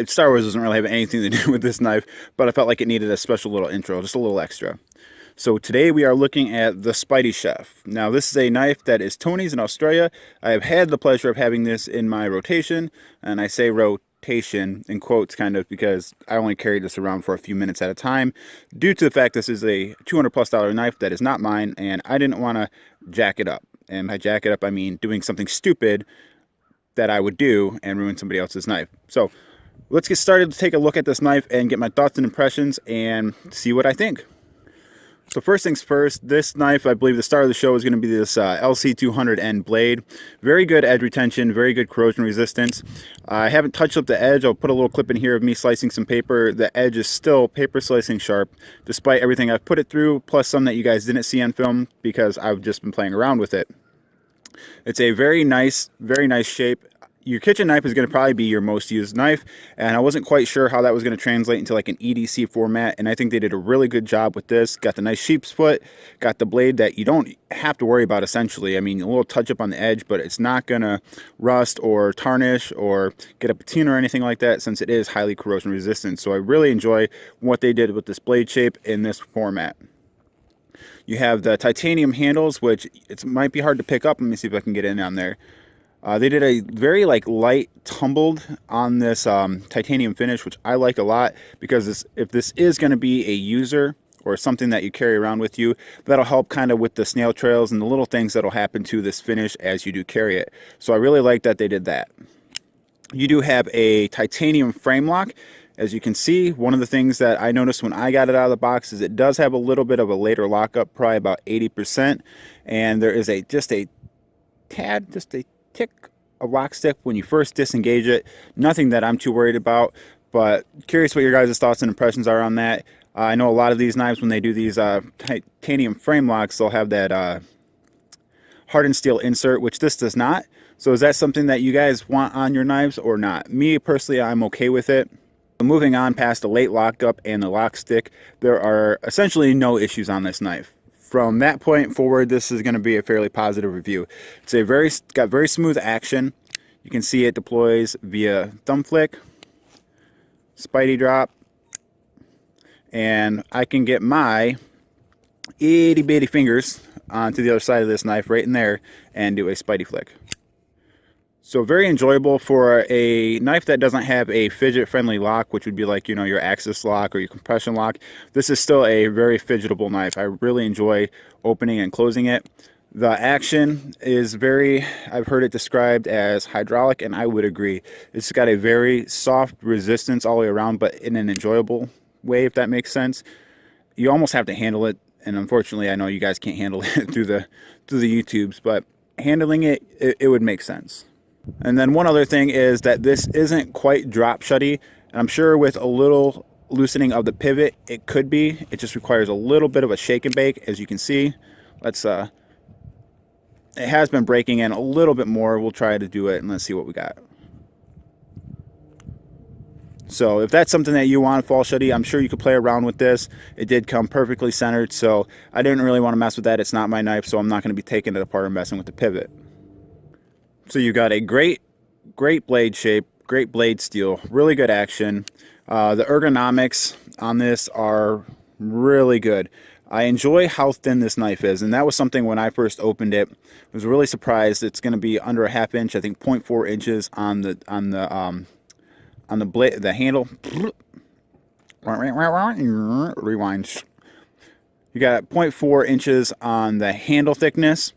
Star Wars doesn't really have anything to do with this knife, but I felt like it needed a special little intro, just a little extra. So today we are looking at the Spydie Chef. Now this is a knife that is Tony's in Australia. I have had the pleasure of having this in my rotation, and I say rotation in quotes kind of because I only carried this around for a few minutes at a time due to the fact this is a $200+ knife that is not mine, and I didn't want to jack it up. And by jack it up, I mean doing something stupid that I would do and ruin somebody else's knife. So let's get started to take a look at this knife and get my thoughts and impressions and see what I think. So first things first, this knife, I believe the star of the show is going to be this LC200N blade. Very good edge retention, very good corrosion resistance. I haven't touched up the edge. I'll put a little clip in here of me slicing some paper. The edge is still paper slicing sharp, despite everything I've put it through, plus some that you guys didn't see on film because I've just been playing around with it. It's a very nice shape. Your kitchen knife is going to probably be your most used knife, and I wasn't quite sure how that was going to translate into like an EDC format, and I think they did a really good job with this. Got the nice sheep's foot, got the blade that you don't have to worry about essentially. I mean, a little touch up on the edge, but it's not going to rust or tarnish or get a patina or anything like that since it is highly corrosion resistant. So I really enjoy what they did with this blade shape in this format. You have the titanium handles, which it might be hard to pick up. Let me see if I can get in on there. They did a very light tumbled on this titanium finish, which I like a lot because if this is going to be a user or something that you carry around with you, that'll help kind of with the snail trails and the little things that'll happen to this finish as you do carry it. So I really like that they did that. You do have a titanium frame lock. As you can see, one of the things that I noticed when I got it out of the box is it does have a little bit of a later lockup, probably about 80%, and there is just a tick of rock stick when you first disengage it. Nothing that I'm too worried about, but curious what your guys' thoughts and impressions are on that. I know a lot of these knives, when they do these titanium frame locks, they'll have that hardened steel insert, which this does not. So is that something that you guys want on your knives or not? Me personally, I'm okay with it. Moving on past the late lockup and the lock stick, there are essentially no issues on this knife. From that point forward, this is going to be a fairly positive review. It's got very smooth action. You can see it deploys via thumb flick, Spydie drop, and I can get my itty bitty fingers onto the other side of this knife right in there and do a Spydie flick. So very enjoyable for a knife that doesn't have a fidget-friendly lock, which would be like, you know, your axis lock or your compression lock. This is still a very fidgetable knife. I really enjoy opening and closing it. The action is I've heard it described as hydraulic, and I would agree. It's got a very soft resistance all the way around, but in an enjoyable way, if that makes sense. You almost have to handle it, and unfortunately, I know you guys can't handle it through the YouTubes, but handling it would make sense. And then one other thing is that this isn't quite drop shutty, and I'm sure with a little loosening of the pivot it could be. It just requires a little bit of a shake and bake. As you can see, it has been breaking in a little bit more. We'll try to do it and let's see what we got. So if that's something that you want, fall shutty, I'm sure you could play around with this. It did come perfectly centered, so I didn't really want to mess with that. It's not my knife, so I'm not going to be taking it apart and messing with the pivot. So you got a great blade shape, great blade steel, really good action. The ergonomics on this are really good. I enjoy how thin this knife is, and that was something when I first opened it. I was really surprised. It's going to be under a half inch, I think 0.4 inches on the blade, the handle. Rewind. You got 0.4 inches on the handle thickness,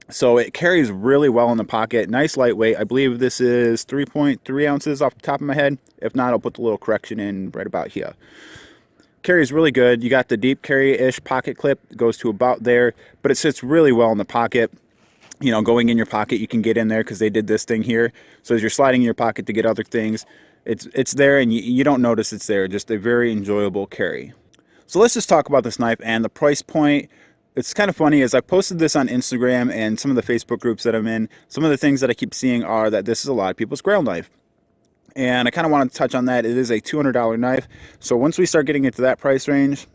so it carries really well in the pocket. Nice lightweight. I believe this is 3.3 ounces off the top of my head. If not, I'll put the little correction in right about here. Carries really good. You got the deep carry-ish pocket clip. It goes to about there, but it sits really well in the pocket. You know, going in your pocket, you can get in there because they did this thing here. So as you're sliding in your pocket to get other things, it's there and you don't notice it's there. Just a very enjoyable carry. So let's just talk about this knife and the price point. It's kind of funny, as I posted this on Instagram and some of the Facebook groups that I'm in, some of the things that I keep seeing are that this is a lot of people's grail knife. And I kind of want to touch on that. It is a $200 knife. So once we start getting into that price range,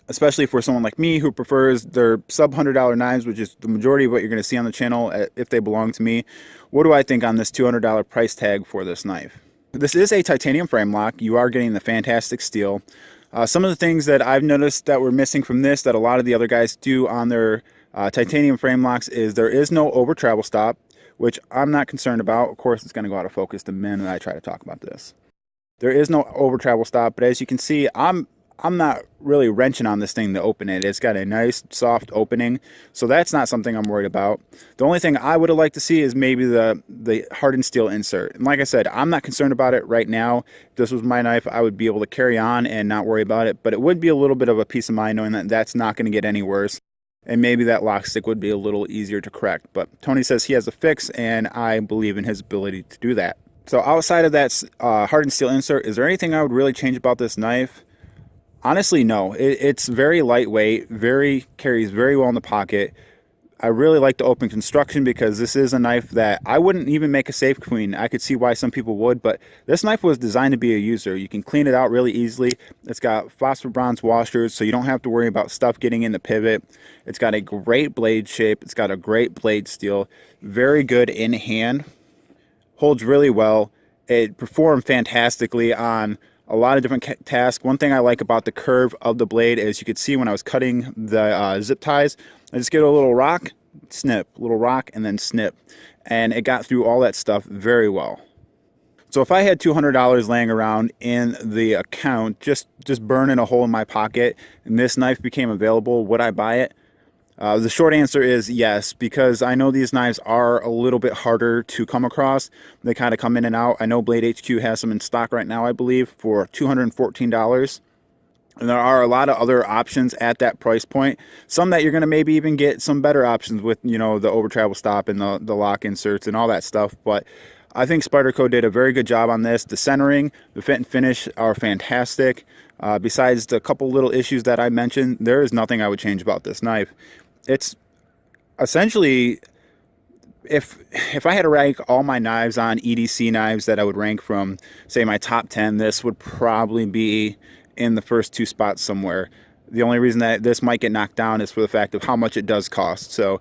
especially for someone like me who prefers their sub $100 knives, which is the majority of what you're going to see on the channel if they belong to me, what do I think on this $200 price tag for this knife? This is a titanium frame lock. You are getting the fantastic steel. Some of the things that I've noticed that were missing from this that a lot of the other guys do on their titanium frame locks is there is no over travel stop, which I'm not concerned about. Of course, it's going to go out of focus the minute I try to talk about this. There is no over travel stop, but as you can see, I'm not really wrenching on this thing to open it. It's got a nice soft opening, so that's not something I'm worried about. The only thing I would have liked to see is maybe the hardened steel insert. And like I said, I'm not concerned about it right now. If this was my knife, I would be able to carry on and not worry about it, but it would be a little bit of a peace of mind knowing that that's not going to get any worse. And maybe that lock stick would be a little easier to correct. But Tony says he has a fix, and I believe in his ability to do that. So outside of that hardened steel insert, is there anything I would really change about this knife? Honestly, no. It's very lightweight, carries very well in the pocket. I really like the open construction because this is a knife that I wouldn't even make a safe clean. I could see why some people would, but this knife was designed to be a user. You can clean it out really easily. It's got phosphor bronze washers, so you don't have to worry about stuff getting in the pivot. It's got a great blade shape. It's got a great blade steel. Very good in hand. Holds really well. It performed fantastically on a lot of different tasks. One thing I like about the curve of the blade is you could see when I was cutting the zip ties, I just get a little rock, snip, little rock, and then snip. And it got through all that stuff very well. So if I had $200 laying around in the account, just burning a hole in my pocket, and this knife became available, would I buy it? The short answer is yes, because I know these knives are a little bit harder to come across. They kind of come in and out. I know Blade HQ has some in stock right now, I believe, for $214. And there are a lot of other options at that price point. Some that you're going to maybe even get some better options with, you know, the over travel stop and the lock inserts and all that stuff. But I think Spyderco did a very good job on this. The centering, the fit and finish are fantastic. Besides the couple little issues that I mentioned, there is nothing I would change about this knife. It's essentially, if I had to rank all my knives on EDC knives that I would rank from, say, my top 10, this would probably be in the first 2 spots somewhere. The only reason that this might get knocked down is for the fact of how much it does cost. So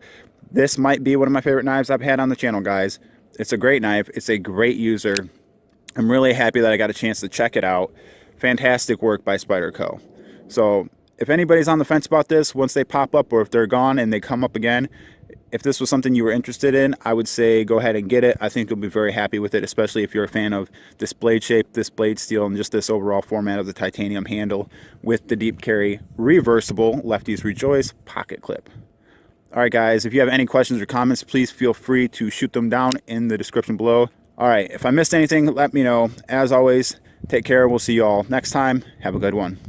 this might be one of my favorite knives I've had on the channel, guys. It's a great knife. It's a great user. I'm really happy that I got a chance to check it out. Fantastic work by Spyderco. So if anybody's on the fence about this, once they pop up or if they're gone and they come up again, if this was something you were interested in, I would say go ahead and get it. I think you'll be very happy with it, especially if you're a fan of this blade shape, this blade steel, and just this overall format of the titanium handle with the deep carry reversible lefties rejoice pocket clip. All right, guys, if you have any questions or comments, please feel free to shoot them down in the description below. All right, if I missed anything, let me know. As always, take care. We'll see you all next time. Have a good one.